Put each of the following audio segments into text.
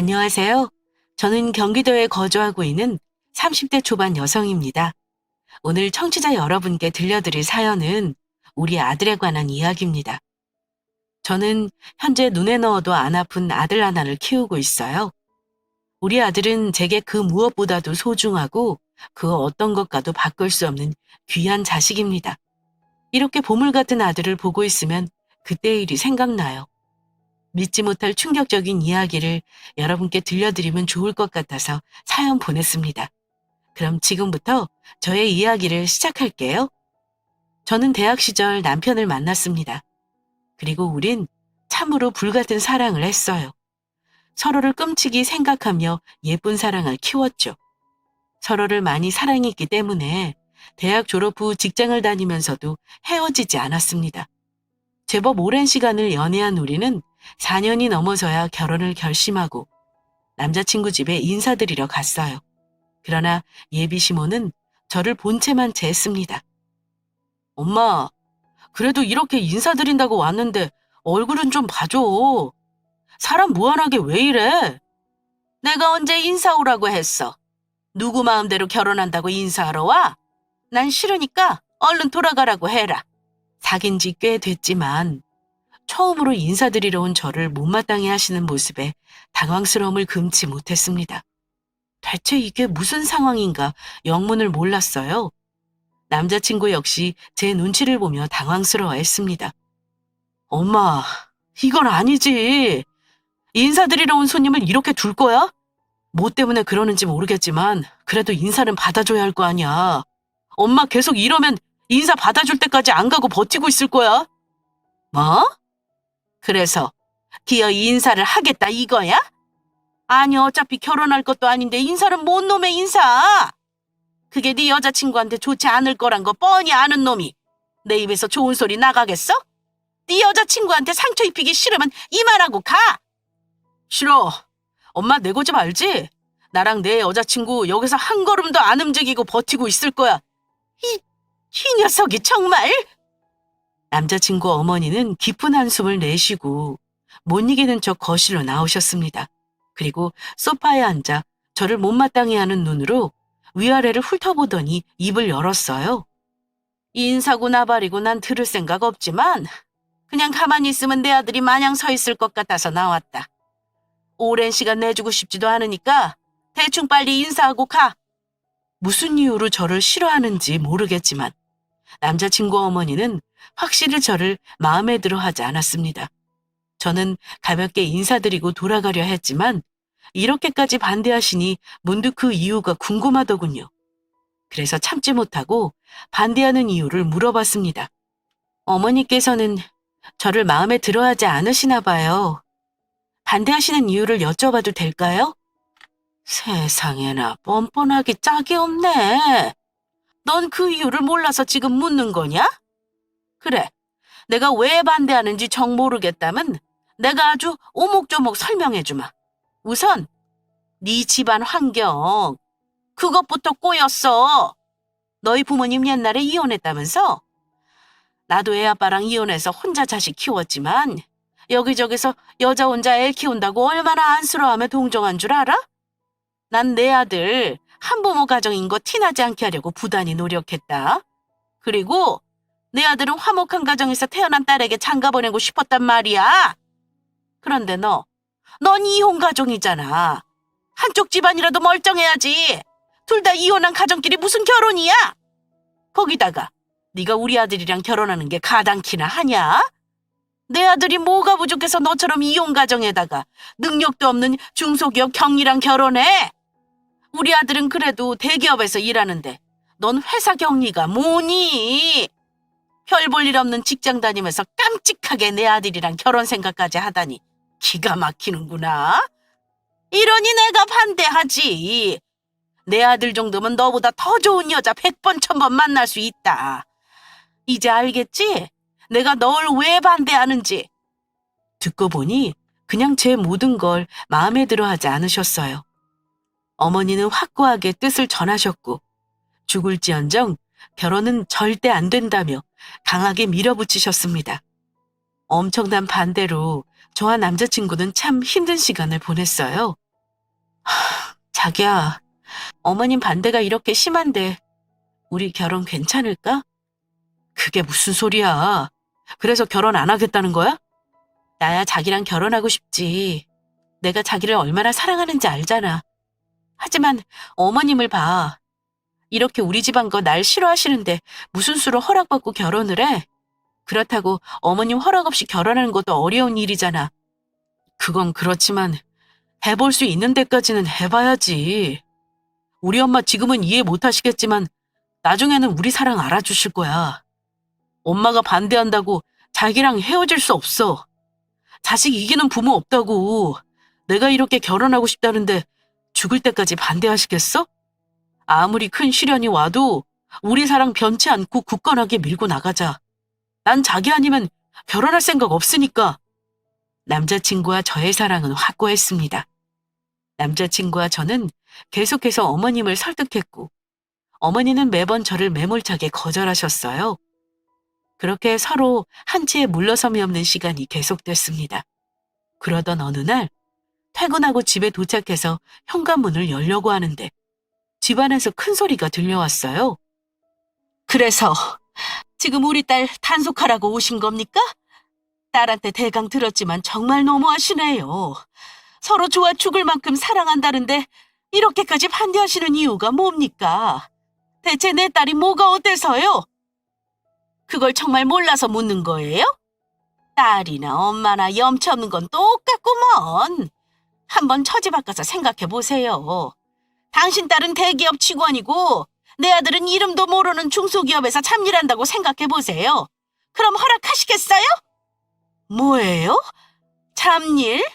안녕하세요. 저는 경기도에 거주하고 있는 30대 초반 여성입니다. 오늘 청취자 여러분께 들려드릴 사연은 우리 아들에 관한 이야기입니다. 저는 현재 눈에 넣어도 안 아픈 아들 하나를 키우고 있어요. 우리 아들은 제게 그 무엇보다도 소중하고 그 어떤 것과도 바꿀 수 없는 귀한 자식입니다. 이렇게 보물 같은 아들을 보고 있으면 그때의 일이 생각나요. 믿지 못할 충격적인 이야기를 여러분께 들려드리면 좋을 것 같아서 사연 보냈습니다. 그럼 지금부터 저의 이야기를 시작할게요. 저는 대학 시절 남편을 만났습니다. 그리고 우린 참으로 불같은 사랑을 했어요. 서로를 끔찍이 생각하며 예쁜 사랑을 키웠죠. 서로를 많이 사랑했기 때문에 대학 졸업 후 직장을 다니면서도 헤어지지 않았습니다. 제법 오랜 시간을 연애한 우리는 4년이 넘어서야 결혼을 결심하고 남자친구 집에 인사드리러 갔어요. 그러나 예비 시모는 저를 본체만 제했습니다. 엄마, 그래도 이렇게 인사드린다고 왔는데 얼굴은 좀 봐줘. 사람 무한하게 왜 이래? 내가 언제 인사 오라고 했어? 누구 마음대로 결혼한다고 인사하러 와? 난 싫으니까 얼른 돌아가라고 해라. 사귄 지 꽤 됐지만 처음으로 인사드리러 온 저를 못마땅해 하시는 모습에 당황스러움을 금치 못했습니다. 대체 이게 무슨 상황인가 영문을 몰랐어요. 남자친구 역시 제 눈치를 보며 당황스러워했습니다. 엄마, 이건 아니지. 인사드리러 온 손님을 이렇게 둘 거야? 뭐 때문에 그러는지 모르겠지만 그래도 인사는 받아줘야 할 거 아니야. 엄마 계속 이러면 인사 받아줄 때까지 안 가고 버티고 있을 거야. 뭐? 그래서 기어이 인사를 하겠다 이거야? 아니 어차피 결혼할 것도 아닌데 인사는 뭔 놈의 인사? 그게 네 여자친구한테 좋지 않을 거란 거 뻔히 아는 놈이 내 입에서 좋은 소리 나가겠어? 네 여자친구한테 상처 입히기 싫으면 이만하고 가. 싫어. 엄마 내 고집 알지? 나랑 내 여자친구 여기서 한 걸음도 안 움직이고 버티고 있을 거야. 이 녀석이 정말. 남자친구 어머니는 깊은 한숨을 내쉬고 못 이기는 척 거실로 나오셨습니다. 그리고 소파에 앉아 저를 못마땅해 하는 눈으로 위아래를 훑어보더니 입을 열었어요. 인사고 나발이고 난 들을 생각 없지만 그냥 가만히 있으면 내 아들이 마냥 서 있을 것 같아서 나왔다. 오랜 시간 내주고 싶지도 않으니까 대충 빨리 인사하고 가. 무슨 이유로 저를 싫어하는지 모르겠지만 남자친구 어머니는 확실히 저를 마음에 들어 하지 않았습니다. 저는 가볍게 인사드리고 돌아가려 했지만 이렇게까지 반대하시니 문득 그 이유가 궁금하더군요. 그래서 참지 못하고 반대하는 이유를 물어봤습니다. 어머니께서는 저를 마음에 들어 하지 않으시나 봐요. 반대하시는 이유를 여쭤봐도 될까요? 세상에나 뻔뻔하기 짝이 없네. 넌 그 이유를 몰라서 지금 묻는 거냐? 그래, 내가 왜 반대하는지 정 모르겠다면 내가 아주 오목조목 설명해주마. 우선 네 집안 환경, 그것부터 꼬였어. 너희 부모님 옛날에 이혼했다면서? 나도 애 아빠랑 이혼해서 혼자 자식 키웠지만 여기저기서 여자 혼자 애 키운다고 얼마나 안쓰러워하며 동정한 줄 알아? 난 내 아들 한부모 가정인 거 티나지 않게 하려고 부단히 노력했다. 그리고 내 아들은 화목한 가정에서 태어난 딸에게 장가 보내고 싶었단 말이야. 그런데 넌 이혼 가정이잖아. 한쪽 집안이라도 멀쩡해야지. 둘 다 이혼한 가정끼리 무슨 결혼이야? 거기다가 네가 우리 아들이랑 결혼하는 게 가당키나 하냐? 내 아들이 뭐가 부족해서 너처럼 이혼 가정에다가 능력도 없는 중소기업 경리랑 결혼해? 우리 아들은 그래도 대기업에서 일하는데 넌 회사 경리가 뭐니? 별 볼 일 없는 직장 다니면서 깜찍하게 내 아들이랑 결혼 생각까지 하다니 기가 막히는구나. 이러니 내가 반대하지. 내 아들 정도면 너보다 더 좋은 여자 100번 1000번 만날 수 있다. 이제 알겠지? 내가 널 왜 반대하는지. 듣고 보니 그냥 제 모든 걸 마음에 들어 하지 않으셨어요. 어머니는 확고하게 뜻을 전하셨고 죽을지언정 결혼은 절대 안 된다며 강하게 밀어붙이셨습니다. 엄청난 반대로 저와 남자친구는 참 힘든 시간을 보냈어요. 자기야, 어머님 반대가 이렇게 심한데 우리 결혼 괜찮을까? 그게 무슨 소리야. 그래서 결혼 안 하겠다는 거야? 나야 자기랑 결혼하고 싶지. 내가 자기를 얼마나 사랑하는지 알잖아. 하지만 어머님을 봐. 이렇게 우리 집안거 날 싫어하시는데 무슨 수로 허락받고 결혼을 해? 그렇다고 어머님 허락 없이 결혼하는 것도 어려운 일이잖아. 그건 그렇지만 해볼 수 있는 데까지는 해봐야지. 우리 엄마 지금은 이해 못 하시겠지만 나중에는 우리 사랑 알아주실 거야. 엄마가 반대한다고 자기랑 헤어질 수 없어. 자식 이기는 부모 없다고. 내가 이렇게 결혼하고 싶다는데 죽을 때까지 반대하시겠어? 아무리 큰 시련이 와도 우리 사랑 변치 않고 굳건하게 밀고 나가자. 난 자기 아니면 결혼할 생각 없으니까. 남자친구와 저의 사랑은 확고했습니다. 남자친구와 저는 계속해서 어머님을 설득했고 어머니는 매번 저를 매몰차게 거절하셨어요. 그렇게 서로 한치의 물러섬이 없는 시간이 계속됐습니다. 그러던 어느 날 퇴근하고 집에 도착해서 현관문을 열려고 하는데 집안에서 큰 소리가 들려왔어요. 그래서 지금 우리 딸 단속하라고 오신 겁니까? 딸한테 대강 들었지만 정말 너무하시네요. 서로 좋아 죽을 만큼 사랑한다는데 이렇게까지 반대하시는 이유가 뭡니까? 대체 내 딸이 뭐가 어때서요? 그걸 정말 몰라서 묻는 거예요? 딸이나 엄마나 염치 없는 건 똑같구먼. 한번 처지 바꿔서 생각해 보세요. 당신 딸은 대기업 직원이고 내 아들은 이름도 모르는 중소기업에서 잡일한다고 생각해 보세요. 그럼 허락하시겠어요? 뭐예요? 잡일?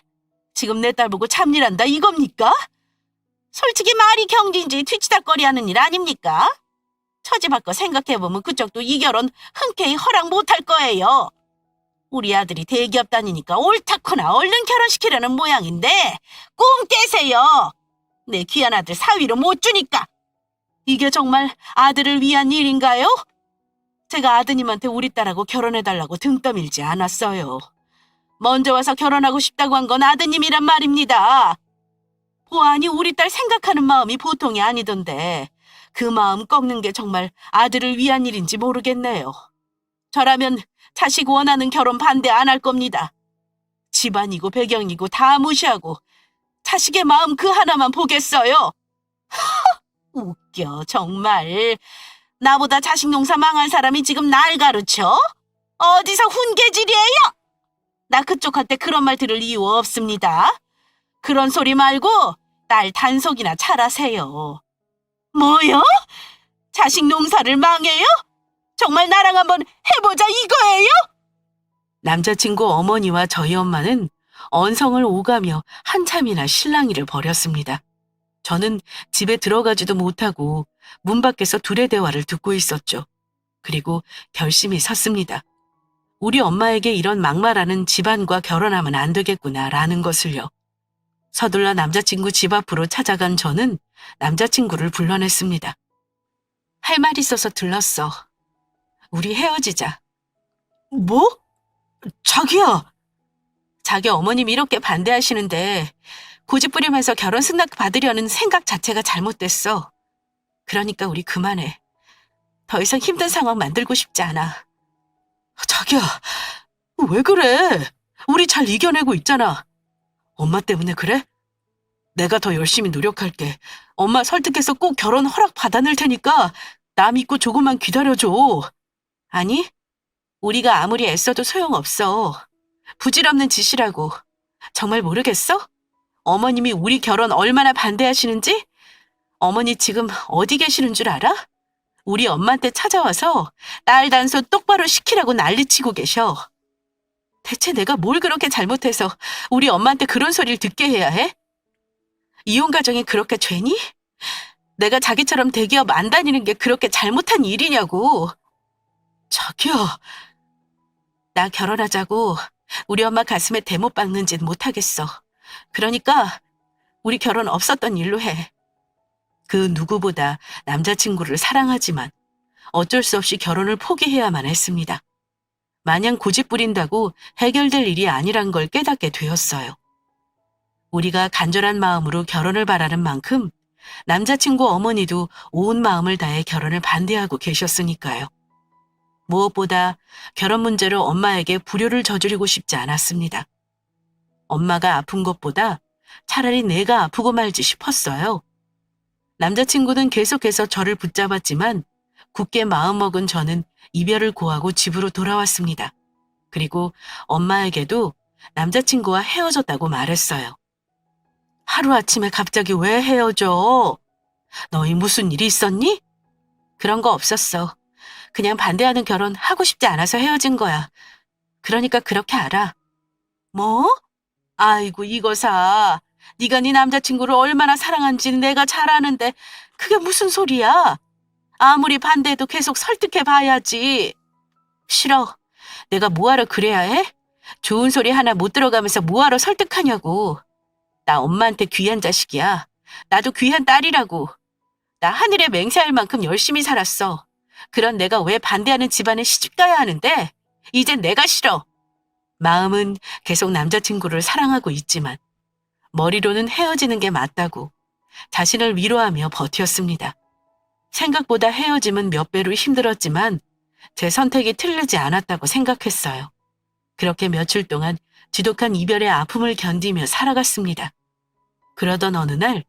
지금 내 딸 보고 잡일한다 이겁니까? 솔직히 말이 경진지 뒤치다거리 하는 일 아닙니까? 처지 바꿔 생각해보면 그쪽도 이 결혼 흔쾌히 허락 못할 거예요. 우리 아들이 대기업 다니니까 옳다구나 얼른 결혼시키려는 모양인데 꿈 깨세요. 내 귀한 아들 사위로 못 주니까. 이게 정말 아들을 위한 일인가요? 제가 아드님한테 우리 딸하고 결혼해달라고 등 떠밀지 않았어요. 먼저 와서 결혼하고 싶다고 한 건 아드님이란 말입니다. 보아하니 우리 딸 생각하는 마음이 보통이 아니던데 그 마음 꺾는 게 정말 아들을 위한 일인지 모르겠네요. 저라면 자식 원하는 결혼 반대 안 할 겁니다. 집안이고 배경이고 다 무시하고 자식의 마음 그 하나만 보겠어요. 웃겨 정말. 나보다 자식 농사 망한 사람이 지금 날 가르쳐? 어디서 훈계질이에요? 나 그쪽한테 그런 말 들을 이유 없습니다. 그런 소리 말고 딸 단속이나 잘하세요. 뭐요? 자식 농사를 망해요? 정말 나랑 한번 해보자 이거예요? 남자친구 어머니와 저희 엄마는 언성을 오가며 한참이나 실랑이를 벌였습니다. 저는 집에 들어가지도 못하고 문 밖에서 둘의 대화를 듣고 있었죠. 그리고 결심이 섰습니다. 우리 엄마에게 이런 막말하는 집안과 결혼하면 안 되겠구나라는 것을요. 서둘러 남자친구 집 앞으로 찾아간 저는 남자친구를 불러냈습니다. 할 말 있어서 들렀어. 우리 헤어지자. 뭐? 자기야! 자기 어머님이 이렇게 반대하시는데 고집 부리면서 결혼 승낙 받으려는 생각 자체가 잘못됐어. 그러니까 우리 그만해. 더 이상 힘든 상황 만들고 싶지 않아. 자기야, 왜 그래? 우리 잘 이겨내고 있잖아. 엄마 때문에 그래? 내가 더 열심히 노력할게. 엄마 설득해서 꼭 결혼 허락 받아낼 테니까 나 믿고 조금만 기다려줘. 아니, 우리가 아무리 애써도 소용없어. 부질없는 짓이라고. 정말 모르겠어? 어머님이 우리 결혼 얼마나 반대하시는지? 어머니 지금 어디 계시는 줄 알아? 우리 엄마한테 찾아와서 딸 단소 똑바로 시키라고 난리치고 계셔. 대체 내가 뭘 그렇게 잘못해서 우리 엄마한테 그런 소리를 듣게 해야 해? 이혼 가정이 그렇게 죄니? 내가 자기처럼 대기업 안 다니는 게 그렇게 잘못한 일이냐고. 자기야. 나 결혼하자고 우리 엄마 가슴에 대못 박는 짓 못하겠어. 그러니까 우리 결혼 없었던 일로 해. 그 누구보다 남자친구를 사랑하지만 어쩔 수 없이 결혼을 포기해야만 했습니다. 마냥 고집 부린다고 해결될 일이 아니란 걸 깨닫게 되었어요. 우리가 간절한 마음으로 결혼을 바라는 만큼 남자친구 어머니도 온 마음을 다해 결혼을 반대하고 계셨으니까요. 무엇보다 결혼 문제로 엄마에게 불효를 저지르고 싶지 않았습니다. 엄마가 아픈 것보다 차라리 내가 아프고 말지 싶었어요. 남자친구는 계속해서 저를 붙잡았지만 굳게 마음먹은 저는 이별을 고하고 집으로 돌아왔습니다. 그리고 엄마에게도 남자친구와 헤어졌다고 말했어요. 하루아침에 갑자기 왜 헤어져? 너희 무슨 일이 있었니? 그런 거 없었어. 그냥 반대하는 결혼 하고 싶지 않아서 헤어진 거야. 그러니까 그렇게 알아. 뭐? 아이고 이거사. 네가 네 남자친구를 얼마나 사랑한지는 내가 잘 아는데 그게 무슨 소리야? 아무리 반대해도 계속 설득해 봐야지. 싫어. 내가 뭐하러 그래야 해? 좋은 소리 하나 못 들어가면서 뭐하러 설득하냐고. 나 엄마한테 귀한 자식이야. 나도 귀한 딸이라고. 나 하늘에 맹세할 만큼 열심히 살았어. 그런 내가 왜 반대하는 집안에 시집가야 하는데 이젠 내가 싫어. 마음은 계속 남자친구를 사랑하고 있지만 머리로는 헤어지는 게 맞다고 자신을 위로하며 버텼습니다. 생각보다 헤어짐은 몇 배로 힘들었지만 제 선택이 틀리지 않았다고 생각했어요. 그렇게 며칠 동안 지독한 이별의 아픔을 견디며 살아갔습니다. 그러던 어느 날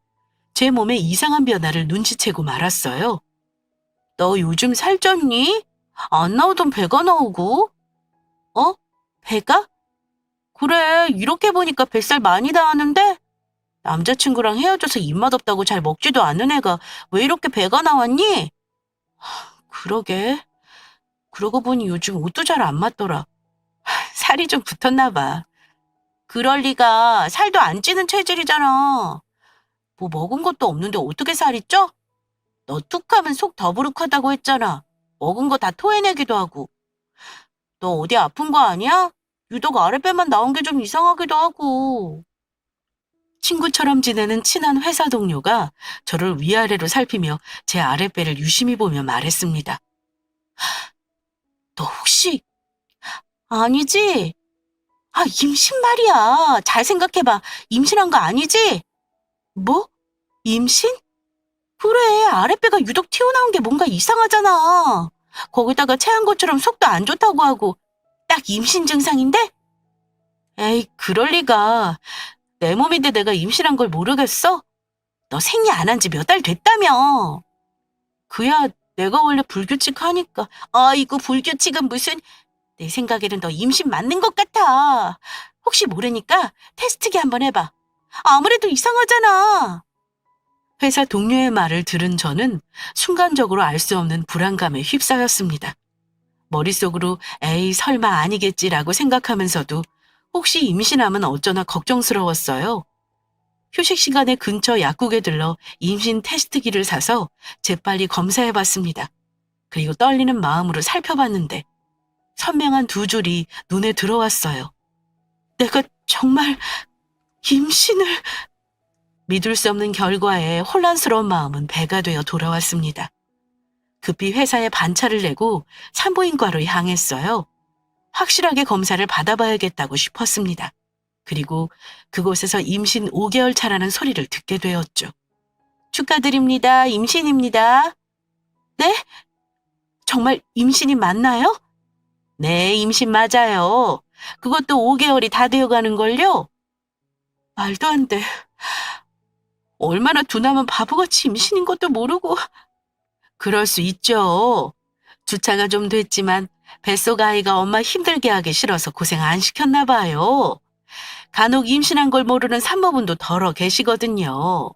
제 몸에 이상한 변화를 눈치채고 말았어요. 너 요즘 살쪘니? 안 나오던 배가 나오고. 어? 배가? 그래, 이렇게 보니까 뱃살 많이 닿았는데? 남자친구랑 헤어져서 입맛 없다고 잘 먹지도 않는 애가 왜 이렇게 배가 나왔니? 그러게. 그러고 보니 요즘 옷도 잘 안 맞더라. 살이 좀 붙었나 봐. 그럴 리가. 살도 안 찌는 체질이잖아. 뭐 먹은 것도 없는데 어떻게 살이 쪄? 너 툭하면 속 더부룩하다고 했잖아. 먹은 거 다 토해내기도 하고. 너 어디 아픈 거 아니야? 유독 아랫배만 나온 게 좀 이상하기도 하고. 친구처럼 지내는 친한 회사 동료가 저를 위아래로 살피며 제 아랫배를 유심히 보며 말했습니다. 너 혹시 아니지? 아, 임신 말이야. 잘 생각해봐. 임신한 거 아니지? 뭐? 임신? 그래, 아랫배가 유독 튀어나온 게 뭔가 이상하잖아. 거기다가 체한 것처럼 속도 안 좋다고 하고 딱 임신 증상인데? 에이, 그럴 리가. 내 몸인데 내가 임신한 걸 모르겠어? 너 생리 안 한 지 몇 달 됐다며. 그야 내가 원래 불규칙하니까. 아이고, 불규칙은 무슨. 내 생각에는 너 임신 맞는 것 같아. 혹시 모르니까 테스트기 한번 해봐. 아무래도 이상하잖아. 회사 동료의 말을 들은 저는 순간적으로 알 수 없는 불안감에 휩싸였습니다. 머릿속으로 에이 설마 아니겠지라고 생각하면서도 혹시 임신하면 어쩌나 걱정스러웠어요. 휴식 시간에 근처 약국에 들러 임신 테스트기를 사서 재빨리 검사해봤습니다. 그리고 떨리는 마음으로 살펴봤는데 선명한 두 줄이 눈에 들어왔어요. 내가 정말 임신을. 믿을 수 없는 결과에 혼란스러운 마음은 배가 되어 돌아왔습니다. 급히 회사에 반차를 내고 산부인과로 향했어요. 확실하게 검사를 받아봐야겠다고 싶었습니다. 그리고 그곳에서 임신 5개월 차라는 소리를 듣게 되었죠. 축하드립니다. 임신입니다. 네? 정말 임신이 맞나요? 네, 임신 맞아요. 그것도 5개월이 다 되어가는걸요? 말도 안 돼. 얼마나 두나면 바보같이 임신인 것도 모르고. 그럴 수 있죠. 주차가 좀 됐지만 뱃속 아이가 엄마 힘들게 하기 싫어서 고생 안 시켰나 봐요. 간혹 임신한 걸 모르는 산모분도 덜어 계시거든요.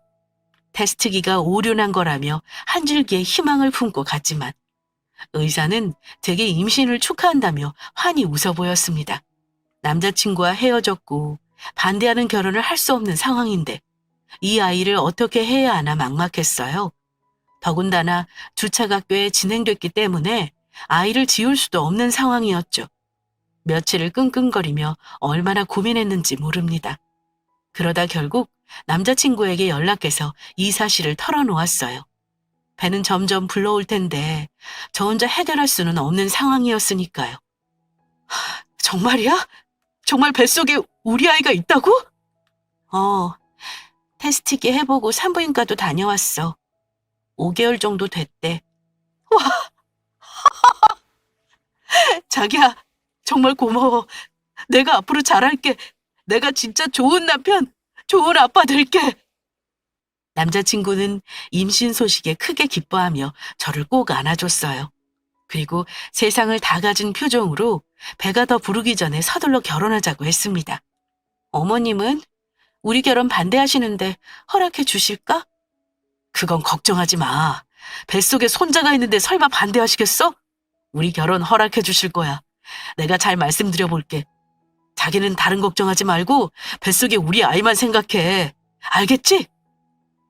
테스트기가 오류난 거라며 한 줄기의 희망을 품고 갔지만 의사는 제게 임신을 축하한다며 환히 웃어 보였습니다. 남자친구와 헤어졌고 반대하는 결혼을 할 수 없는 상황인데 이 아이를 어떻게 해야 하나 막막했어요. 더군다나 주차가 꽤 진행됐기 때문에 아이를 지울 수도 없는 상황이었죠. 며칠을 끙끙거리며 얼마나 고민했는지 모릅니다. 그러다 결국 남자친구에게 연락해서 이 사실을 털어놓았어요. 배는 점점 불러올 텐데 저 혼자 해결할 수는 없는 상황이었으니까요. 정말이야? 정말 뱃속에 우리 아이가 있다고? 테스트기 해보고 산부인과도 다녀왔어. 5개월 정도 됐대. 와, 자기야, 정말 고마워. 내가 앞으로 잘할게. 내가 진짜 좋은 남편, 좋은 아빠 될게. 남자친구는 임신 소식에 크게 기뻐하며 저를 꼭 안아줬어요. 그리고 세상을 다 가진 표정으로 배가 더 부르기 전에 서둘러 결혼하자고 했습니다. 어머님은 우리 결혼 반대하시는데 허락해 주실까? 그건 걱정하지 마. 뱃속에 손자가 있는데 설마 반대하시겠어? 우리 결혼 허락해 주실 거야. 내가 잘 말씀드려 볼게. 자기는 다른 걱정하지 말고 뱃속에 우리 아이만 생각해. 알겠지?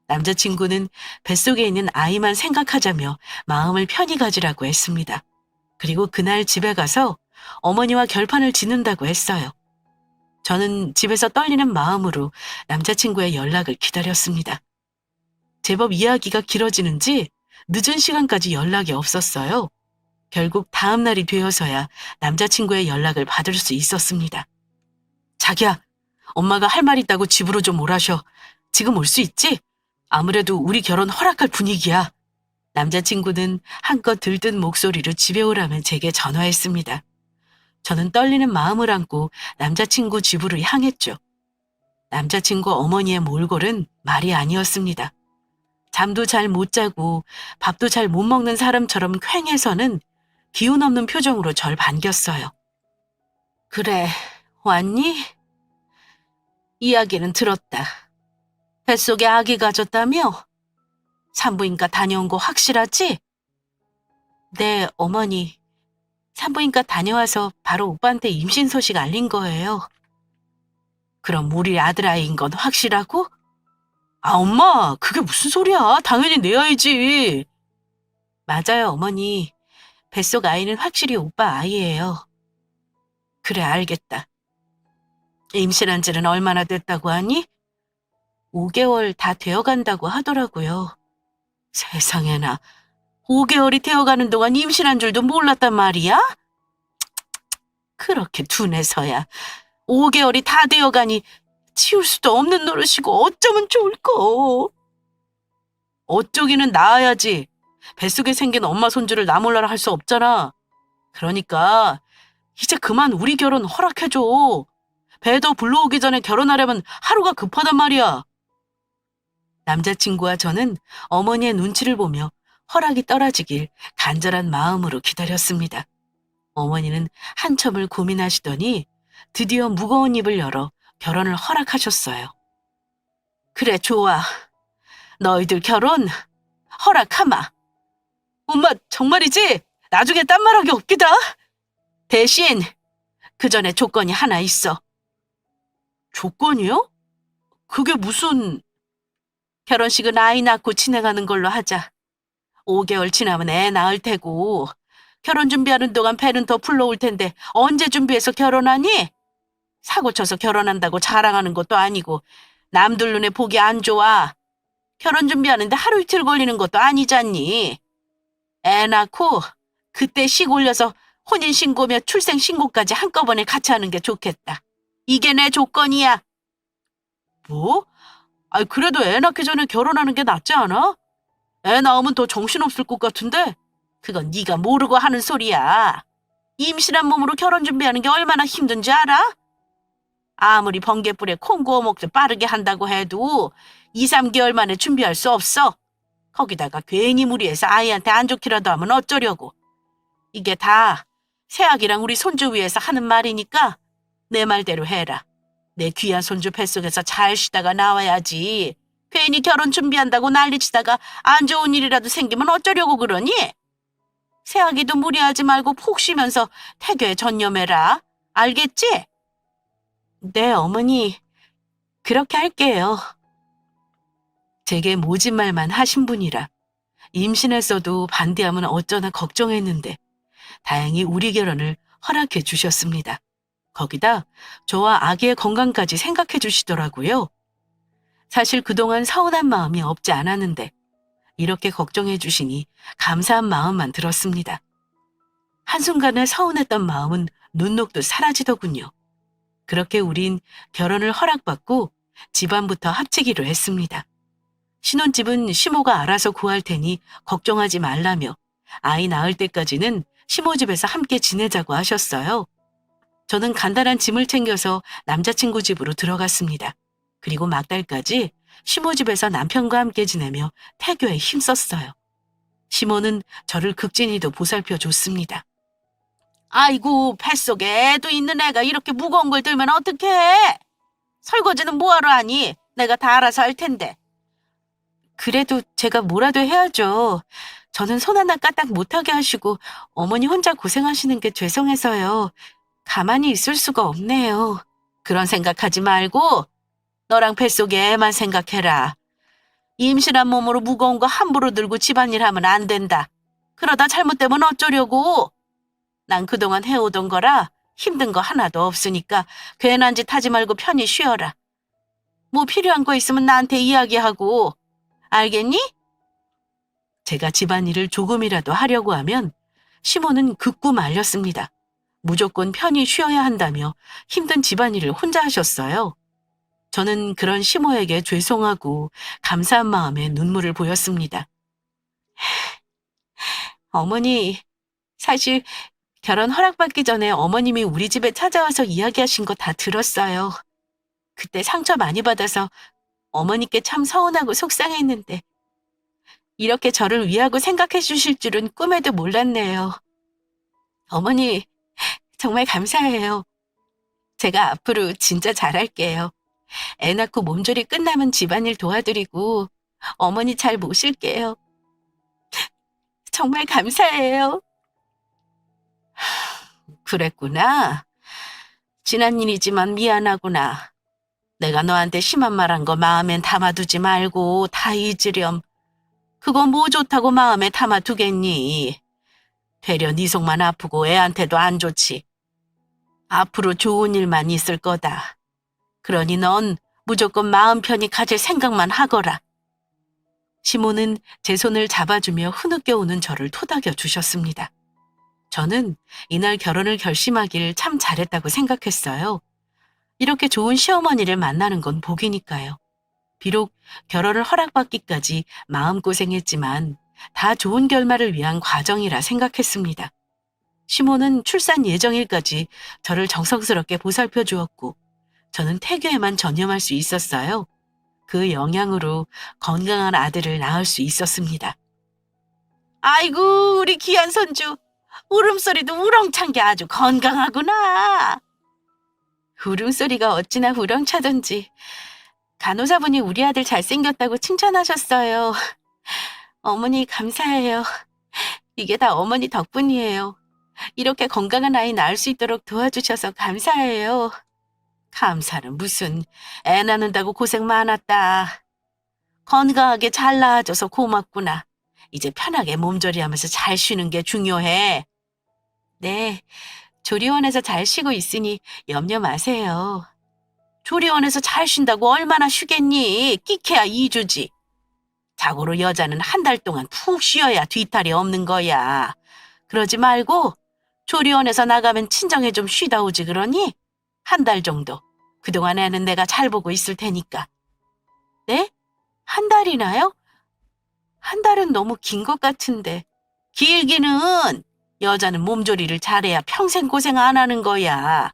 남자친구는 뱃속에 있는 아이만 생각하자며 마음을 편히 가지라고 했습니다. 그리고 그날 집에 가서 어머니와 결판을 짓는다고 했어요. 저는 집에서 떨리는 마음으로 남자친구의 연락을 기다렸습니다. 제법 이야기가 길어지는지 늦은 시간까지 연락이 없었어요. 결국 다음 날이 되어서야 남자친구의 연락을 받을 수 있었습니다. 자기야, 엄마가 할 말 있다고 집으로 좀 오라셔. 지금 올 수 있지? 아무래도 우리 결혼 허락할 분위기야. 남자친구는 한껏 들뜬 목소리로 집에 오라며 제게 전화했습니다. 저는 떨리는 마음을 안고 남자친구 집으로 향했죠. 남자친구 어머니의 몰골은 말이 아니었습니다. 잠도 잘 못 자고 밥도 잘 못 먹는 사람처럼 퀭해서는 기운 없는 표정으로 절 반겼어요. 그래, 왔니? 이야기는 들었다. 뱃속에 아기 가졌다며? 산부인과 다녀온 거 확실하지? 네, 어머니. 산부인과 다녀와서 바로 오빠한테 임신 소식 알린 거예요. 그럼 우리 아들아이인 건 확실하고? 아, 엄마, 그게 무슨 소리야? 당연히 내 아이지. 맞아요, 어머니. 뱃속 아이는 확실히 오빠 아이예요. 그래, 알겠다. 임신한 지는 얼마나 됐다고 하니? 5개월 다 되어간다고 하더라고요. 세상에나, 5개월이 되어가는 동안 임신한 줄도 몰랐단 말이야? 그렇게 둔해서야 5개월이 다 되어가니 치울 수도 없는 노릇이고 어쩌면 좋을꼬. 어쩌기는 낳아야지. 뱃속에 생긴 엄마 손주를 나 몰라라 할 수 없잖아. 그러니까 이제 그만 우리 결혼 허락해줘. 배 더 불러오기 전에 결혼하려면 하루가 급하단 말이야. 남자친구와 저는 어머니의 눈치를 보며 허락이 떨어지길 간절한 마음으로 기다렸습니다. 어머니는 한참을 고민하시더니 드디어 무거운 입을 열어 결혼을 허락하셨어요. 그래, 좋아. 너희들 결혼 허락하마. 엄마, 정말이지? 나중에 딴 말하기 없기다. 대신 그 전에 조건이 하나 있어. 조건이요? 그게 무슨... 결혼식은 아이 낳고 진행하는 걸로 하자. 5개월 지나면 애 낳을 테고 결혼 준비하는 동안 배는 더 불러올 텐데 언제 준비해서 결혼하니? 사고 쳐서 결혼한다고 자랑하는 것도 아니고 남들 눈에 보기 안 좋아. 결혼 준비하는데 하루 이틀 걸리는 것도 아니잖니. 애 낳고 그때 식 올려서 혼인신고며 출생신고까지 한꺼번에 같이 하는 게 좋겠다. 이게 내 조건이야. 뭐? 아니, 그래도 애 낳기 전에 결혼하는 게 낫지 않아? 애 낳으면 더 정신없을 것 같은데? 그건 네가 모르고 하는 소리야. 임신한 몸으로 결혼 준비하는 게 얼마나 힘든지 알아? 아무리 번개불에 콩 구워 먹듯 빠르게 한다고 해도 2, 3개월 만에 준비할 수 없어. 거기다가 괜히 무리해서 아이한테 안 좋기라도 하면 어쩌려고. 이게 다 새아기랑 우리 손주 위해서 하는 말이니까 내 말대로 해라. 내 귀한 손주 뱃속에서 잘 쉬다가 나와야지. 괜히 결혼 준비한다고 난리치다가 안 좋은 일이라도 생기면 어쩌려고 그러니? 새아기도 무리하지 말고 푹 쉬면서 태교에 전념해라. 알겠지? 네, 어머니. 그렇게 할게요. 제게 모진 말만 하신 분이라 임신했어도 반대하면 어쩌나 걱정했는데 다행히 우리 결혼을 허락해 주셨습니다. 거기다 저와 아기의 건강까지 생각해 주시더라고요. 사실 그동안 서운한 마음이 없지 않았는데 이렇게 걱정해 주시니 감사한 마음만 들었습니다. 한순간에 서운했던 마음은 눈 녹듯 사라지더군요. 그렇게 우린 결혼을 허락받고 집안부터 합치기로 했습니다. 신혼집은 시모가 알아서 구할 테니 걱정하지 말라며 아이 낳을 때까지는 시모 집에서 함께 지내자고 하셨어요. 저는 간단한 짐을 챙겨서 남자친구 집으로 들어갔습니다. 그리고 막달까지 시모 집에서 남편과 함께 지내며 태교에 힘썼어요. 시모는 저를 극진히도 보살펴 줬습니다. 아이고, 뱃속에 애도 있는 애가 이렇게 무거운 걸 들면 어떡해? 설거지는 뭐하러 하니? 내가 다 알아서 할 텐데. 그래도 제가 뭐라도 해야죠. 저는 손 하나 까딱 못하게 하시고 어머니 혼자 고생하시는 게 죄송해서요. 가만히 있을 수가 없네요. 그런 생각하지 말고 너랑 뱃속에 애만 생각해라. 임신한 몸으로 무거운 거 함부로 들고 집안일 하면 안 된다. 그러다 잘못되면 어쩌려고. 난 그동안 해오던 거라 힘든 거 하나도 없으니까 괜한 짓 하지 말고 편히 쉬어라. 뭐 필요한 거 있으면 나한테 이야기하고. 알겠니? 제가 집안일을 조금이라도 하려고 하면 시모는 극구 말렸습니다. 무조건 편히 쉬어야 한다며 힘든 집안일을 혼자 하셨어요. 저는 그런 시모에게 죄송하고 감사한 마음에 눈물을 보였습니다. 어머니, 사실 결혼 허락받기 전에 어머님이 우리 집에 찾아와서 이야기하신 거 다 들었어요. 그때 상처 많이 받아서 어머니께 참 서운하고 속상했는데 이렇게 저를 위하고 생각해 주실 줄은 꿈에도 몰랐네요. 어머니, 정말 감사해요. 제가 앞으로 진짜 잘할게요. 애 낳고 몸조리 끝나면 집안일 도와드리고 어머니 잘 모실게요. 정말 감사해요. 그랬구나. 지난 일이지만 미안하구나. 내가 너한테 심한 말 한 거 마음엔 담아두지 말고 다 잊으렴. 그거 뭐 좋다고 마음에 담아두겠니? 되려 네 속만 아프고 애한테도 안 좋지. 앞으로 좋은 일만 있을 거다. 그러니 넌 무조건 마음 편히 가질 생각만 하거라. 시모는 제 손을 잡아주며 흐느껴 오는 저를 토닥여 주셨습니다. 저는 이날 결혼을 결심하길 참 잘했다고 생각했어요. 이렇게 좋은 시어머니를 만나는 건 복이니까요. 비록 결혼을 허락받기까지 마음고생했지만 다 좋은 결말을 위한 과정이라 생각했습니다. 시모는 출산 예정일까지 저를 정성스럽게 보살펴 주었고 저는 태교에만 전념할 수 있었어요. 그 영향으로 건강한 아들을 낳을 수 있었습니다. 아이고, 우리 귀한 손주. 울음소리도 우렁찬 게 아주 건강하구나. 울음소리가 어찌나 우렁차던지. 간호사분이 우리 아들 잘생겼다고 칭찬하셨어요. 어머니 감사해요. 이게 다 어머니 덕분이에요. 이렇게 건강한 아이 낳을 수 있도록 도와주셔서 감사해요. 감사는 무슨, 애 낳는다고 고생 많았다. 건강하게 잘 낳아줘서 고맙구나. 이제 편하게 몸조리하면서 잘 쉬는 게 중요해. 네, 조리원에서 잘 쉬고 있으니 염려 마세요. 조리원에서 잘 쉰다고 얼마나 쉬겠니? 끼케야 2주지. 자고로 여자는 한 달 동안 푹 쉬어야 뒤탈이 없는 거야. 그러지 말고 조리원에서 나가면 친정에 좀 쉬다 오지 그러니? 한 달 정도. 그동안 애는 내가 잘 보고 있을 테니까. 네? 한 달이나요? 한 달은 너무 긴 것 같은데. 길기는 여자는 몸조리를 잘해야 평생 고생 안 하는 거야.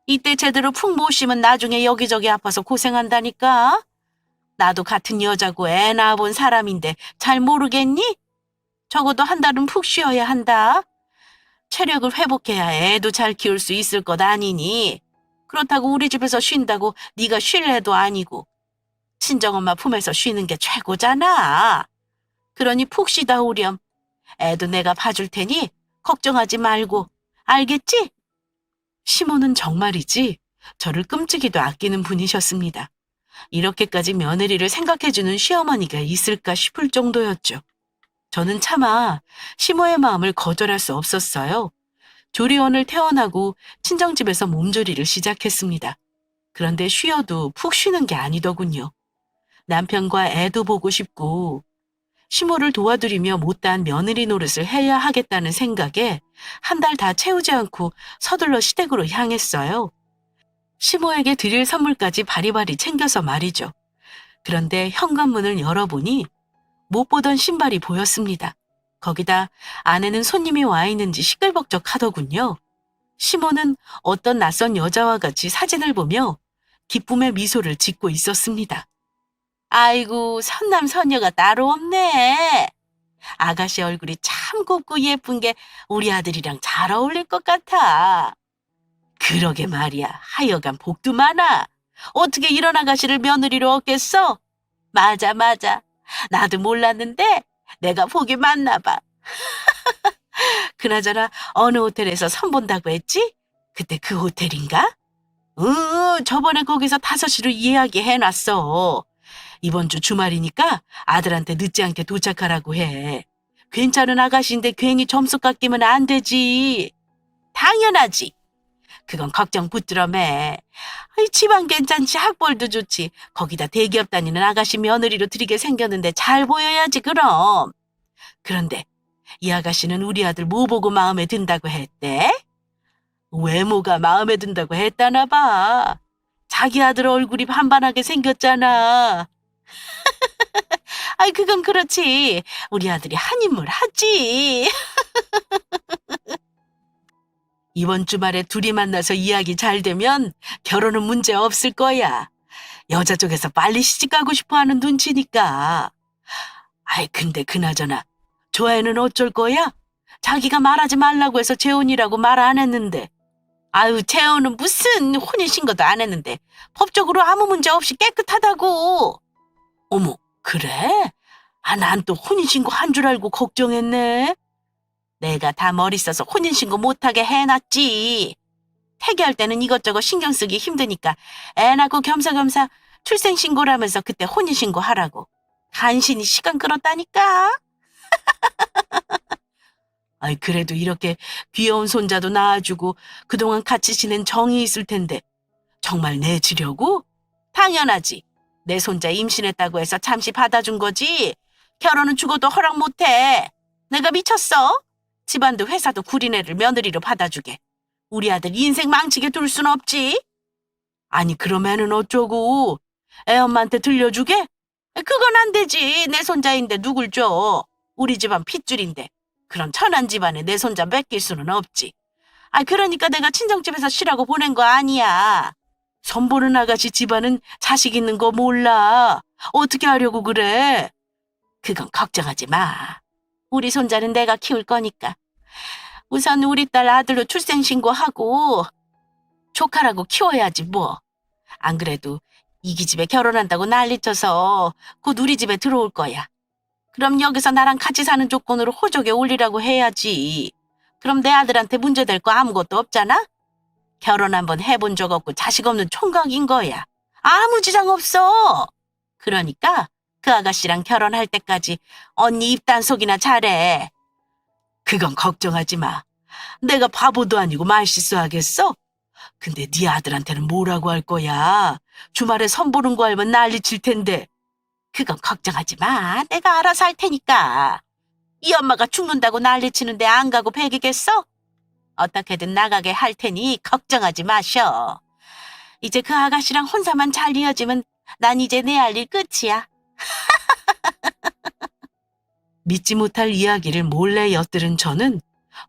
이때 제대로 푹 못 쉬면 나중에 여기저기 아파서 고생한다니까. 나도 같은 여자고 애 낳아본 사람인데 잘 모르겠니? 적어도 한 달은 푹 쉬어야 한다. 체력을 회복해야 애도 잘 키울 수 있을 것 아니니. 그렇다고 우리 집에서 쉰다고 네가 쉴 애도 아니고. 친정엄마 품에서 쉬는 게 최고잖아. 그러니 푹 쉬다 오렴. 애도 내가 봐줄 테니 걱정하지 말고. 알겠지? 시모는 정말이지 저를 끔찍이도 아끼는 분이셨습니다. 이렇게까지 며느리를 생각해주는 시어머니가 있을까 싶을 정도였죠. 저는 차마 시모의 마음을 거절할 수 없었어요. 조리원을 퇴원하고 친정집에서 몸조리를 시작했습니다. 그런데 쉬어도 푹 쉬는 게 아니더군요. 남편과 애도 보고 싶고 시모를 도와드리며 못다한 며느리 노릇을 해야 하겠다는 생각에 한 달 다 채우지 않고 서둘러 시댁으로 향했어요. 시모에게 드릴 선물까지 바리바리 챙겨서 말이죠. 그런데 현관문을 열어보니 못 보던 신발이 보였습니다. 거기다 안에는 손님이 와 있는지 시끌벅적하더군요. 시모는 어떤 낯선 여자와 같이 사진을 보며 기쁨의 미소를 짓고 있었습니다. 아이고, 선남선녀가 따로 없네. 아가씨 얼굴이 참 곱고 예쁜 게 우리 아들이랑 잘 어울릴 것 같아. 그러게 말이야. 하여간 복도 많아. 어떻게 이런 아가씨를 며느리로 얻겠어? 맞아, 맞아. 나도 몰랐는데 내가 복이 많나 봐. 그나저나 어느 호텔에서 선본다고 했지? 그때 그 호텔인가? 응, 저번에 거기서 5시로 이야기해놨어. 이번 주 주말이니까 아들한테 늦지 않게 도착하라고 해. 괜찮은 아가씨인데 괜히 점수 깎이면 안 되지. 당연하지. 그건 걱정 붙들어 매. 아이, 집안 괜찮지, 학벌도 좋지. 거기다 대기업 다니는 아가씨 며느리로 들이게 생겼는데 잘 보여야지 그럼. 그런데 이 아가씨는 우리 아들 뭐 보고 마음에 든다고 했대? 외모가 마음에 든다고 했다나 봐. 자기 아들 얼굴이 반반하게 생겼잖아. 아이, 그건 그렇지. 우리 아들이 한 인물 하지. 이번 주말에 둘이 만나서 이야기 잘 되면 결혼은 문제 없을 거야. 여자 쪽에서 빨리 시집가고 싶어 하는 눈치니까. 아이, 근데 그나저나 조애는 어쩔 거야? 자기가 말하지 말라고 해서 재혼이라고 말 안 했는데. 아유, 재혼은 무슨 혼인신고도 안 했는데 법적으로 아무 문제 없이 깨끗하다고. 어머, 그래? 아, 난 또 혼인신고 한 줄 알고 걱정했네. 내가 다 머리 써서 혼인신고 못하게 해놨지. 태교할 때는 이것저것 신경 쓰기 힘드니까 애 낳고 겸사겸사 출생신고라면서 그때 혼인신고 하라고. 간신히 시간 끌었다니까. 아이, 그래도 이렇게 귀여운 손자도 낳아주고 그동안 같이 지낸 정이 있을 텐데 정말 내주려고? 당연하지. 내 손자 임신했다고 해서 잠시 받아준 거지. 결혼은 죽어도 허락 못해. 내가 미쳤어? 집안도 회사도 구린 애를 며느리로 받아주게. 우리 아들 인생 망치게 둘 순 없지. 아니, 그러면은 어쩌고. 애 엄마한테 들려주게? 그건 안 되지. 내 손자인데 누굴 줘. 우리 집안 핏줄인데. 그런 천한 집안에 내 손자 맡길 수는 없지. 아, 그러니까 내가 친정집에서 쉬라고 보낸 거 아니야. 선보는 아가씨 집안은 자식 있는 거 몰라. 어떻게 하려고 그래? 그건 걱정하지 마. 우리 손자는 내가 키울 거니까. 우선 우리 딸 아들로 출생신고하고 조카라고 키워야지 뭐. 안 그래도 이기 집에 결혼한다고 난리쳐서 곧 우리 집에 들어올 거야. 그럼 여기서 나랑 같이 사는 조건으로 호적에 올리라고 해야지. 그럼 내 아들한테 문제될 거 아무것도 없잖아? 결혼 한번 해본 적 없고 자식 없는 총각인 거야. 아무 지장 없어. 그러니까 그 아가씨랑 결혼할 때까지 언니 입단속이나 잘해. 그건 걱정하지 마. 내가 바보도 아니고 말실수하겠어? 근데 네 아들한테는 뭐라고 할 거야? 주말에 선보는 거 알면 난리칠 텐데. 그건 걱정하지 마. 내가 알아서 할 테니까. 이 엄마가 죽는다고 난리치는데 안 가고 배기겠어? 어떻게든 나가게 할 테니 걱정하지 마셔. 이제 그 아가씨랑 혼사만 잘 이어지면 난 이제 내 할 일 끝이야. 믿지 못할 이야기를 몰래 엿들은 저는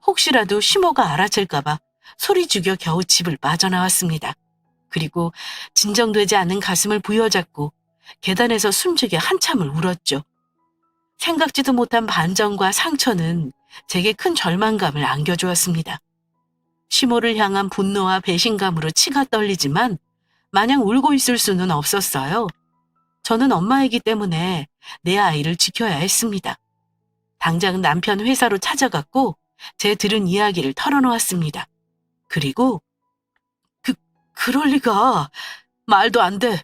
혹시라도 시모가 알아챌까봐 소리 죽여 겨우 집을 빠져나왔습니다. 그리고 진정되지 않은 가슴을 부여잡고 계단에서 숨죽여 한참을 울었죠. 생각지도 못한 반전과 상처는 제게 큰 절망감을 안겨주었습니다. 시모를 향한 분노와 배신감으로 치가 떨리지만 마냥 울고 있을 수는 없었어요. 저는 엄마이기 때문에 내 아이를 지켜야 했습니다. 당장 남편 회사로 찾아갔고 제 들은 이야기를 털어놓았습니다. 그리고 그럴 리가. 말도 안 돼.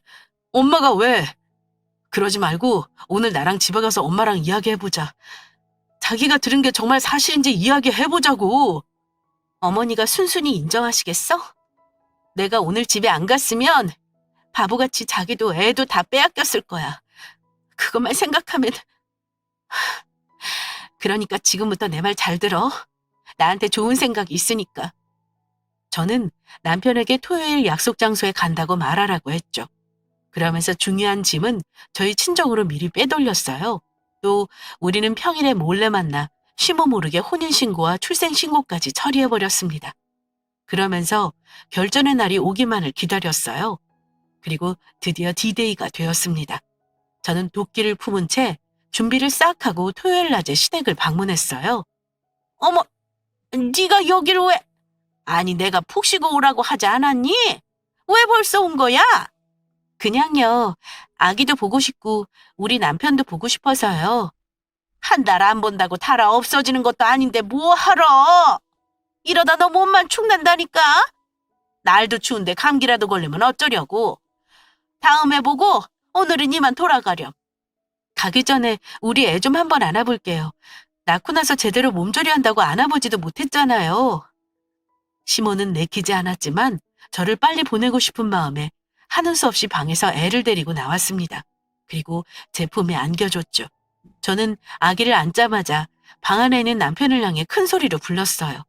엄마가 왜? 그러지 말고 오늘 나랑 집에 가서 엄마랑 이야기해보자. 자기가 들은 게 정말 사실인지 이야기해보자고. 어머니가 순순히 인정하시겠어? 내가 오늘 집에 안 갔으면 바보같이 자기도 애도 다 빼앗겼을 거야. 그것만 생각하면. 그러니까 지금부터 내 말 잘 들어. 나한테 좋은 생각이 있으니까. 저는 남편에게 토요일 약속 장소에 간다고 말하라고 했죠. 그러면서 중요한 짐은 저희 친정으로 미리 빼돌렸어요. 또 우리는 평일에 몰래 만나 시모 모르게 혼인신고와 출생신고까지 처리해버렸습니다. 그러면서 결전의 날이 오기만을 기다렸어요. 그리고 드디어 D-Day가 되었습니다. 저는 도끼를 품은 채 준비를 싹 하고 토요일 낮에 시댁을 방문했어요. 어머, 네가 여기를 왜? 아니, 내가 푹 쉬고 오라고 하지 않았니? 왜 벌써 온 거야? 그냥요. 아기도 보고 싶고 우리 남편도 보고 싶어서요. 한 달 안 본다고 달아 없어지는 것도 아닌데 뭐 하러? 이러다 너 몸만 축난다니까? 날도 추운데 감기라도 걸리면 어쩌려고. 다음에 보고 오늘은 이만 돌아가렴. 가기 전에 우리 애 좀 한번 안아볼게요. 낳고 나서 제대로 몸조리한다고 안아보지도 못했잖아요. 시모는 내키지 않았지만 저를 빨리 보내고 싶은 마음에 하는 수 없이 방에서 애를 데리고 나왔습니다. 그리고 제 품에 안겨줬죠. 저는 아기를 안자마자 방 안에 있는 남편을 향해 큰 소리로 불렀어요.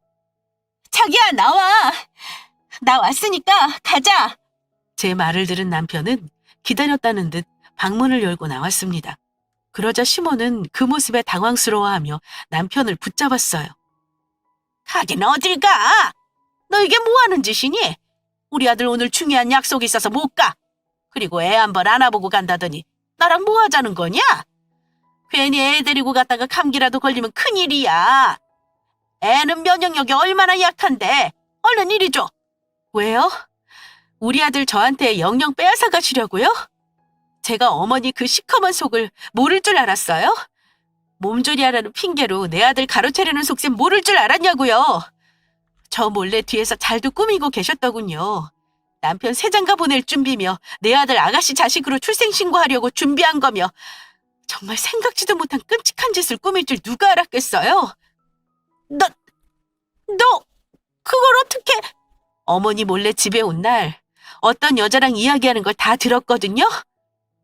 자기야, 나와! 나 왔으니까 가자! 제 말을 들은 남편은 기다렸다는 듯 방문을 열고 나왔습니다. 그러자 시모는 그 모습에 당황스러워하며 남편을 붙잡았어요. 가긴 어딜 가? 너 이게 뭐 하는 짓이니? 우리 아들 오늘 중요한 약속이 있어서 못 가. 그리고 애 한번 안아보고 간다더니 나랑 뭐 하자는 거냐? 괜히 애 데리고 갔다가 감기라도 걸리면 큰일이야. 애는 면역력이 얼마나 약한데. 얼른 이리 줘. 왜요? 우리 아들 저한테 영영 빼앗아 가시려고요? 제가 어머니 그 시커먼 속을 모를 줄 알았어요? 몸조리하라는 핑계로 내 아들 가로채려는 속셈 모를 줄 알았냐고요. 저 몰래 뒤에서 잘도 꾸미고 계셨더군요. 남편 새장가 보낼 준비며 내 아들 아가씨 자식으로 출생신고하려고 준비한 거며 정말 생각지도 못한 끔찍한 짓을 꾸밀 줄 누가 알았겠어요? 너 그걸 어떻게... 어머니 몰래 집에 온 날 어떤 여자랑 이야기하는 걸 다 들었거든요.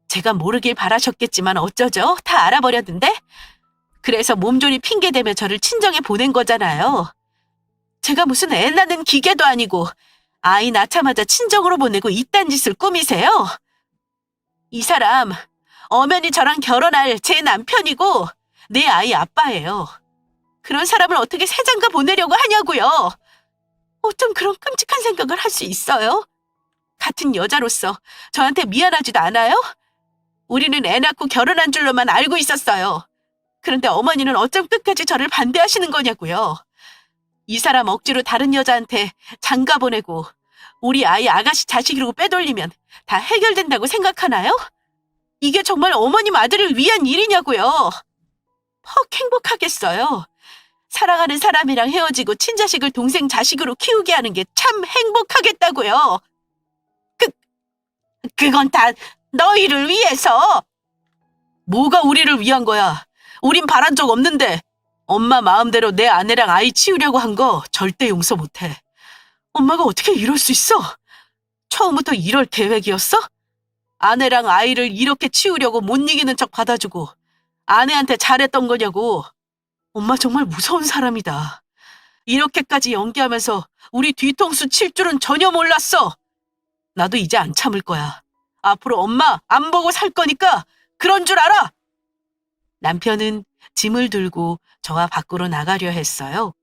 제가 모르길 바라셨겠지만 어쩌죠? 다 알아버렸는데? 그래서 몸조리 핑계대며 저를 친정에 보낸 거잖아요. 제가 무슨 애 낳는 기계도 아니고 아이 낳자마자 친정으로 보내고 이딴 짓을 꾸미세요? 이 사람 엄연히 저랑 결혼할 제 남편이고 내 아이 아빠예요. 그런 사람을 어떻게 새장가 보내려고 하냐고요. 어쩜 그런 끔찍한 생각을 할 수 있어요? 같은 여자로서 저한테 미안하지도 않아요? 우리는 애 낳고 결혼한 줄로만 알고 있었어요. 그런데 어머니는 어쩜 끝까지 저를 반대하시는 거냐고요. 이 사람 억지로 다른 여자한테 장가 보내고 우리 아이 아가씨 자식이라고 빼돌리면 다 해결된다고 생각하나요? 이게 정말 어머님 아들을 위한 일이냐고요. 퍽 행복하겠어요. 사랑하는 사람이랑 헤어지고 친자식을 동생 자식으로 키우게 하는 게 참 행복하겠다고요. 그건 다 너희를 위해서. 뭐가 우리를 위한 거야? 우린 바란 적 없는데. 엄마 마음대로 내 아내랑 아이 치우려고 한 거 절대 용서 못해. 엄마가 어떻게 이럴 수 있어? 처음부터 이럴 계획이었어? 아내랑 아이를 이렇게 치우려고 못 이기는 척 받아주고 아내한테 잘했던 거냐고. 엄마 정말 무서운 사람이다. 이렇게까지 연기하면서 우리 뒤통수 칠 줄은 전혀 몰랐어. 나도 이제 안 참을 거야. 앞으로 엄마 안 보고 살 거니까 그런 줄 알아. 남편은 짐을 들고 저와 밖으로 나가려 했어요.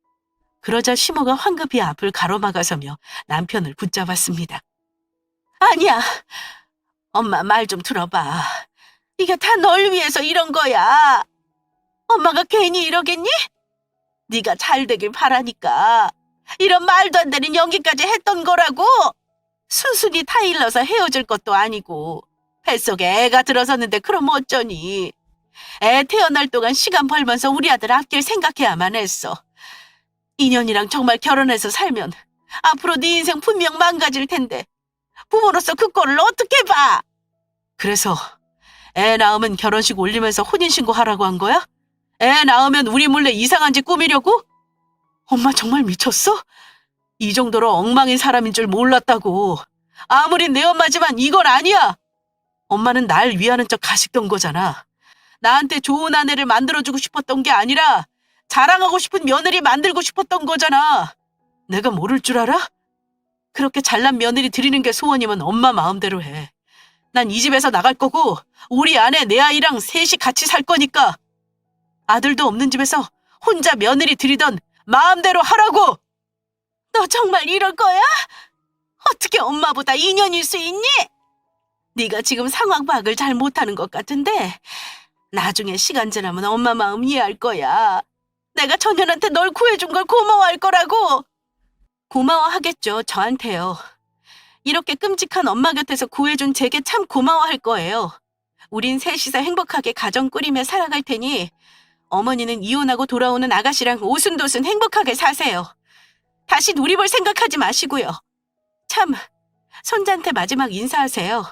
그러자 시모가 황급히 앞을 가로막아서며 남편을 붙잡았습니다. 아니야. 엄마 말 좀 들어봐. 이게 다 널 위해서 이런 거야. 엄마가 괜히 이러겠니? 네가 잘 되길 바라니까. 이런 말도 안 되는 연기까지 했던 거라고. 순순히 타일러서 헤어질 것도 아니고 뱃속에 애가 들어섰는데 그럼 어쩌니. 애 태어날 동안 시간 벌면서 우리 아들 아낄 생각해야만 했어. 인연이랑 정말 결혼해서 살면 앞으로 네 인생 분명 망가질 텐데 부모로서 그 꼴을 어떻게 봐. 그래서 애 낳으면 결혼식 올리면서 혼인신고하라고 한 거야? 애 낳으면 우리 몰래 이상한 짓 꾸미려고? 엄마 정말 미쳤어? 이 정도로 엉망인 사람인 줄 몰랐다고. 아무리 내 엄마지만 이건 아니야. 엄마는 날 위하는 척 가식던 거잖아. 나한테 좋은 아내를 만들어주고 싶었던 게 아니라 자랑하고 싶은 며느리 만들고 싶었던 거잖아. 내가 모를 줄 알아? 그렇게 잘난 며느리 들이는 게 소원이면 엄마 마음대로 해. 난 이 집에서 나갈 거고 우리 아내 내 아이랑 셋이 같이 살 거니까 아들도 없는 집에서 혼자 며느리 들이던 마음대로 하라고! 너 정말 이럴 거야? 어떻게 엄마보다 인연일 수 있니? 네가 지금 상황 파악을 잘 못하는 것 같은데 나중에 시간 지나면 엄마 마음 이해할 거야. 내가 전현한테 널 구해준 걸 고마워할 거라고. 고마워하겠죠, 저한테요. 이렇게 끔찍한 엄마 곁에서 구해준 제게 참 고마워할 거예요. 우린 셋이서 행복하게 가정 꾸리며 살아갈 테니 어머니는 이혼하고 돌아오는 아가씨랑 오순도순 행복하게 사세요. 다시 우리 볼 생각하지 마시고요. 참, 손자한테 마지막 인사하세요.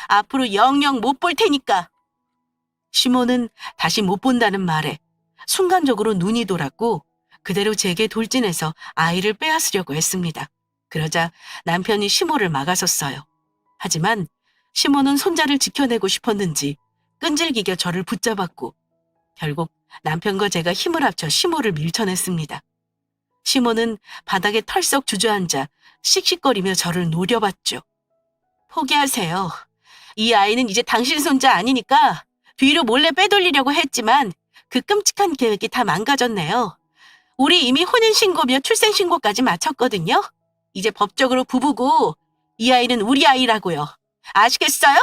앞으로 영영 못 볼 테니까. 시모는 다시 못 본다는 말에 순간적으로 눈이 돌았고 그대로 제게 돌진해서 아이를 빼앗으려고 했습니다. 그러자 남편이 시모를 막아섰어요. 하지만 시모는 손자를 지켜내고 싶었는지 끈질기게 저를 붙잡았고 결국 남편과 제가 힘을 합쳐 시모를 밀쳐냈습니다. 시모는 바닥에 털썩 주저앉아 씩씩거리며 저를 노려봤죠. 포기하세요. 이 아이는 이제 당신 손자 아니니까 뒤로 몰래 빼돌리려고 했지만 그 끔찍한 계획이 다 망가졌네요. 우리 이미 혼인신고며 출생신고까지 마쳤거든요. 이제 법적으로 부부고 이 아이는 우리 아이라고요. 아시겠어요?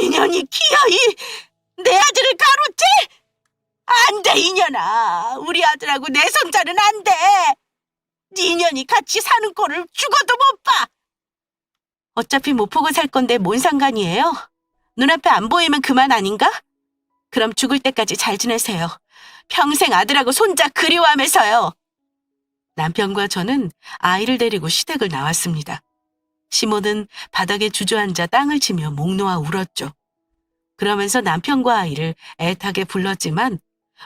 이년이 기어이 내 아들을 가로채! 안 돼, 이년아. 우리 아들하고 내 손자는 안 돼. 이년이 같이 사는 꼴을 죽어도 못 봐. 어차피 못 보고 살 건데 뭔 상관이에요? 눈앞에 안 보이면 그만 아닌가? 그럼 죽을 때까지 잘 지내세요. 평생 아들하고 손자 그리워하면서요. 남편과 저는 아이를 데리고 시댁을 나왔습니다. 시모는 바닥에 주저앉아 땅을 치며 목 놓아 울었죠. 그러면서 남편과 아이를 애타게 불렀지만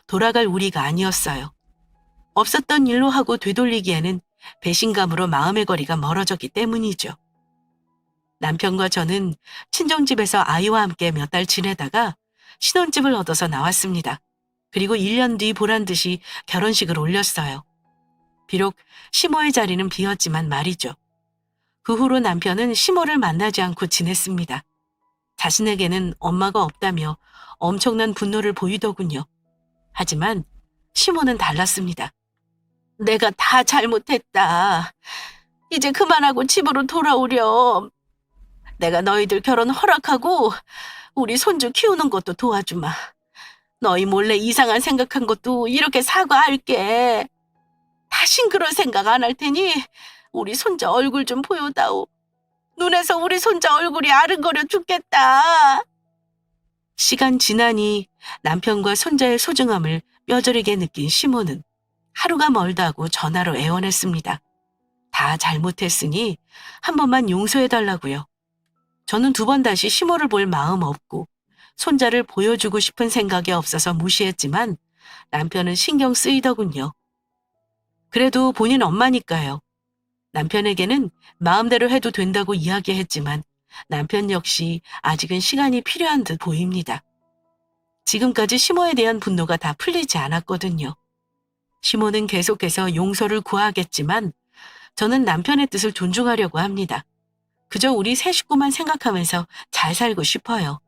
돌아갈 우리가 아니었어요. 없었던 일로 하고 되돌리기에는 배신감으로 마음의 거리가 멀어졌기 때문이죠. 남편과 저는 친정집에서 아이와 함께 몇 달 지내다가 신혼집을 얻어서 나왔습니다. 그리고 1년 뒤 보란 듯이 결혼식을 올렸어요. 비록 시모의 자리는 비었지만 말이죠. 그 후로 남편은 시모를 만나지 않고 지냈습니다. 자신에게는 엄마가 없다며 엄청난 분노를 보이더군요. 하지만 시모는 달랐습니다. 내가 다 잘못했다. 이제 그만하고 집으로 돌아오렴. 내가 너희들 결혼 허락하고 우리 손주 키우는 것도 도와주마. 너희 몰래 이상한 생각한 것도 이렇게 사과할게. 다신 그런 생각 안 할 테니 우리 손자 얼굴 좀 보여다오. 눈에서 우리 손자 얼굴이 아른거려 죽겠다. 시간 지나니 남편과 손자의 소중함을 뼈저리게 느낀 시모는 하루가 멀다고 전화로 애원했습니다. 다 잘못했으니 한 번만 용서해달라고요. 저는 2번 다시 시모를 볼 마음 없고 손자를 보여주고 싶은 생각이 없어서 무시했지만 남편은 신경 쓰이더군요. 그래도 본인 엄마니까요. 남편에게는 마음대로 해도 된다고 이야기했지만 남편 역시 아직은 시간이 필요한 듯 보입니다. 지금까지 시모에 대한 분노가 다 풀리지 않았거든요. 시모는 계속해서 용서를 구하겠지만 저는 남편의 뜻을 존중하려고 합니다. 그저 우리 세 식구만 생각하면서 잘 살고 싶어요.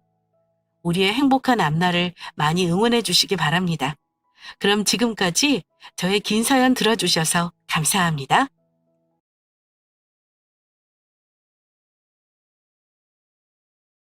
우리의 행복한 앞날을 많이 응원해 주시기 바랍니다. 그럼 지금까지 저의 긴 사연 들어주셔서 감사합니다.